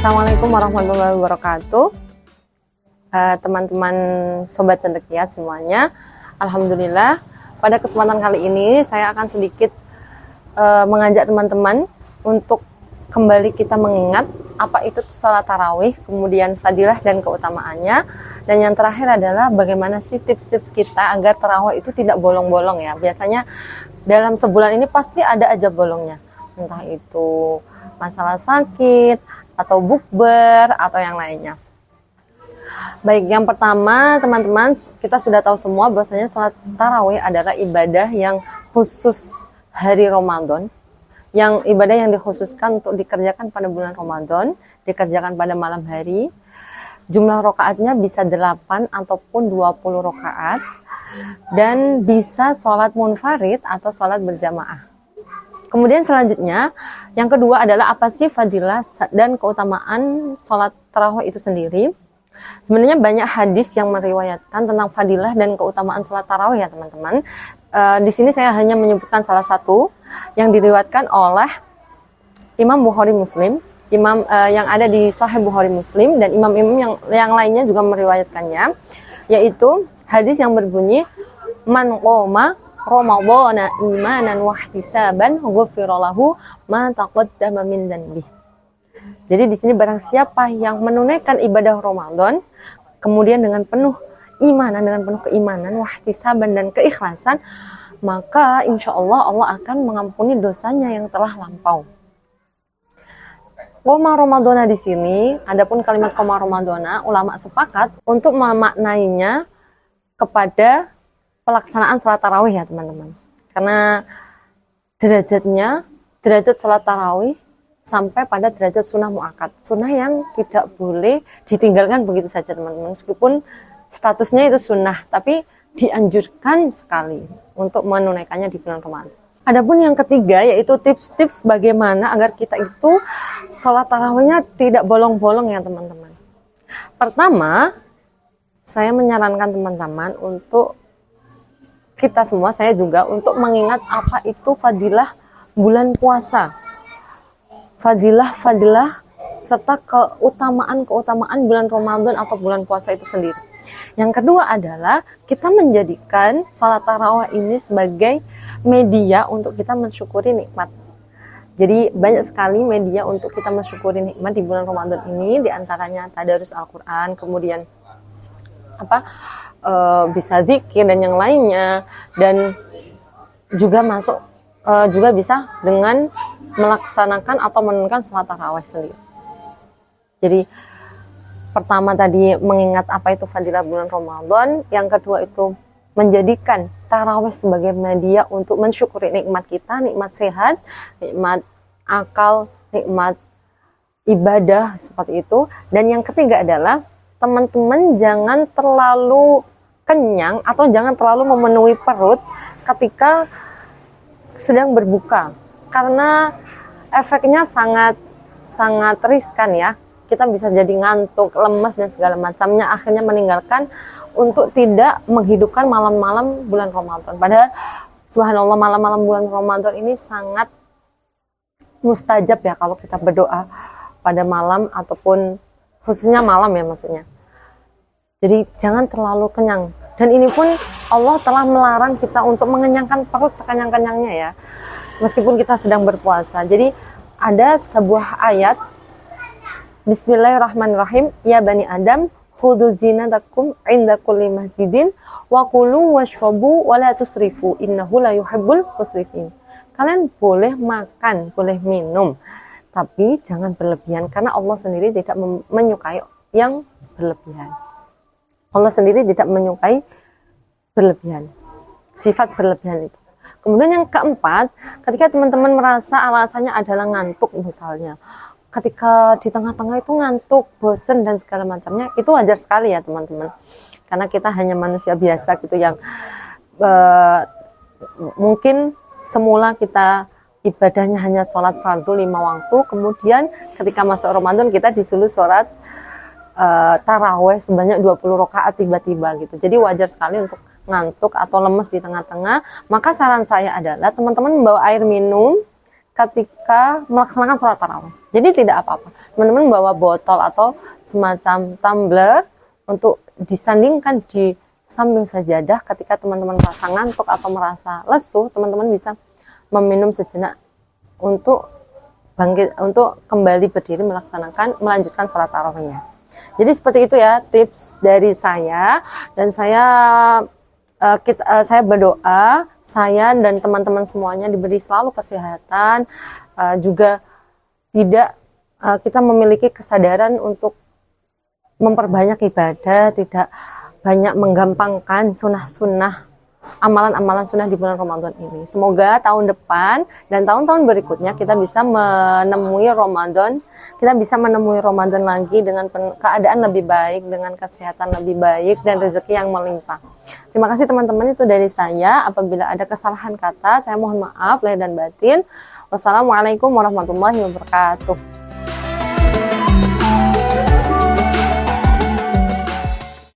Assalamualaikum warahmatullahi wabarakatuh. Teman-teman Sobat Cendekia semuanya, Alhamdulillah pada kesempatan kali ini saya akan sedikit mengajak teman-teman untuk kembali kita mengingat apa itu salat tarawih, kemudian fadilah dan keutamaannya, dan yang terakhir adalah bagaimana sih tips-tips kita agar tarawih itu tidak bolong-bolong ya. Biasanya dalam sebulan ini pasti ada aja bolongnya, entah itu masalah sakit atau bukber atau yang lainnya. Baik, yang pertama teman-teman, kita sudah tahu semua bahwasanya sholat tarawih adalah ibadah yang khusus hari Ramadan, yang ibadah yang dikhususkan untuk dikerjakan pada bulan Ramadan, dikerjakan pada malam hari. Jumlah rakaatnya bisa 8 ataupun 20 rakaat, dan bisa sholat munfarid atau sholat berjamaah. Kemudian selanjutnya, yang kedua adalah apa sih fadilah dan keutamaan sholat tarawih itu sendiri. Sebenarnya banyak hadis yang meriwayatkan tentang fadilah dan keutamaan sholat tarawih ya teman-teman. Di sini saya hanya menyebutkan salah satu yang diriwayatkan oleh Imam Bukhari Muslim, yang ada di Sahih Bukhari Muslim, dan imam-imam yang lainnya juga meriwayatkannya, yaitu hadis yang berbunyi man qoma Ramadhana imanan wa ihtisaban ghufira lahu ma taqaddama min dzanbihi. Jadi di sini barang siapa yang menunaikan ibadah Ramadan kemudian dengan penuh imanan, dengan penuh keimanan, wahtisaban dan keikhlasan, maka insya Allah Allah akan mengampuni dosanya yang telah lampau. Qoma Ramadhana di sini, adapun kalimat qoma Ramadhana, ulama sepakat untuk memaknainya kepada pelaksanaan sholat tarawih ya teman-teman. Karena derajat sholat tarawih sampai pada derajat sunnah muakkad, sunnah yang tidak boleh ditinggalkan begitu saja teman-teman. Meskipun statusnya itu sunnah, tapi dianjurkan sekali untuk menunaikannya di bulan Ramadan. Adapun yang ketiga yaitu tips-tips bagaimana agar kita itu sholat tarawihnya tidak bolong-bolong ya teman-teman. Pertama, saya menyarankan teman-teman untuk kita semua, saya juga, untuk mengingat apa itu fadilah bulan puasa. Fadilah serta keutamaan bulan Ramadan atau bulan puasa itu sendiri. Yang kedua adalah kita menjadikan salat tarawih ini sebagai media untuk kita mensyukuri nikmat. Jadi banyak sekali media untuk kita mensyukuri nikmat di bulan Ramadan ini, diantaranya tadarus Al-Quran, kemudian bisa zikir dan yang lainnya, dan juga juga bisa dengan melaksanakan atau menunaikan sholat tarawih sendiri. Jadi pertama tadi mengingat apa itu fadilah bulan Ramadan, yang kedua itu menjadikan tarawih sebagai media untuk mensyukuri nikmat kita, nikmat sehat, nikmat akal, nikmat ibadah seperti itu. Dan yang ketiga adalah teman-teman jangan terlalu kenyang atau jangan terlalu memenuhi perut ketika sedang berbuka, karena efeknya sangat riskan ya. Kita bisa jadi ngantuk, lemas dan segala macamnya, akhirnya meninggalkan untuk tidak menghidupkan malam-malam bulan Ramadan. Padahal subhanallah malam-malam bulan Ramadan ini sangat mustajab ya kalau kita berdoa pada malam, ataupun khususnya malam ya maksudnya. Jadi jangan terlalu kenyang. Dan ini pun Allah telah melarang kita untuk mengenyangkan perut sekenyang-kenyangnya ya, meskipun kita sedang berpuasa. Jadi ada sebuah ayat, Bismillahirrahmanirrahim, ya bani Adam khudhu zinatakum inda kulli masjidin wa kulu washrabu wa la tusrifu innahu la yuhibbul musrifin. Kalian boleh makan, boleh minum, tapi jangan berlebihan, karena Allah sendiri tidak menyukai yang berlebihan. Allah sendiri tidak menyukai berlebihan, sifat berlebihan itu. Kemudian yang keempat, ketika teman-teman merasa alasannya adalah ngantuk misalnya, ketika di tengah-tengah itu ngantuk, bosen dan segala macamnya, itu wajar sekali ya teman-teman. Karena kita hanya manusia biasa gitu yang mungkin semula kita ibadahnya hanya sholat fardu 5 waktu, kemudian ketika masuk Ramadan kita disuruh sholat tarawih sebanyak 20 rakaat tiba-tiba gitu. Jadi wajar sekali untuk ngantuk atau lemes di tengah-tengah. Maka saran saya adalah teman-teman membawa air minum, ketika melaksanakan sholat tarawih. Jadi tidak apa-apa. Teman-teman bawa botol atau semacam tumbler untuk disandingkan di samping sajadah. Ketika teman-teman merasa ngantuk atau merasa lesu, teman-teman bisa meminum sejenak untuk bangkit, untuk kembali berdiri melanjutkan sholat tarawihnya. Jadi seperti itu ya tips dari saya, dan saya berdoa saya dan teman-teman semuanya diberi selalu kesehatan, juga tidak kita memiliki kesadaran untuk memperbanyak ibadah, tidak banyak menggampangkan sunnah-sunnah, amalan-amalan sunnah di bulan Ramadan ini. Semoga tahun depan dan tahun-tahun berikutnya kita bisa menemui Ramadan lagi dengan keadaan lebih baik, dengan kesehatan lebih baik, dan rezeki yang melimpah. Terima kasih teman-teman, itu dari saya. Apabila ada kesalahan kata, saya mohon maaf lahir dan batin. Wassalamualaikum warahmatullahi wabarakatuh.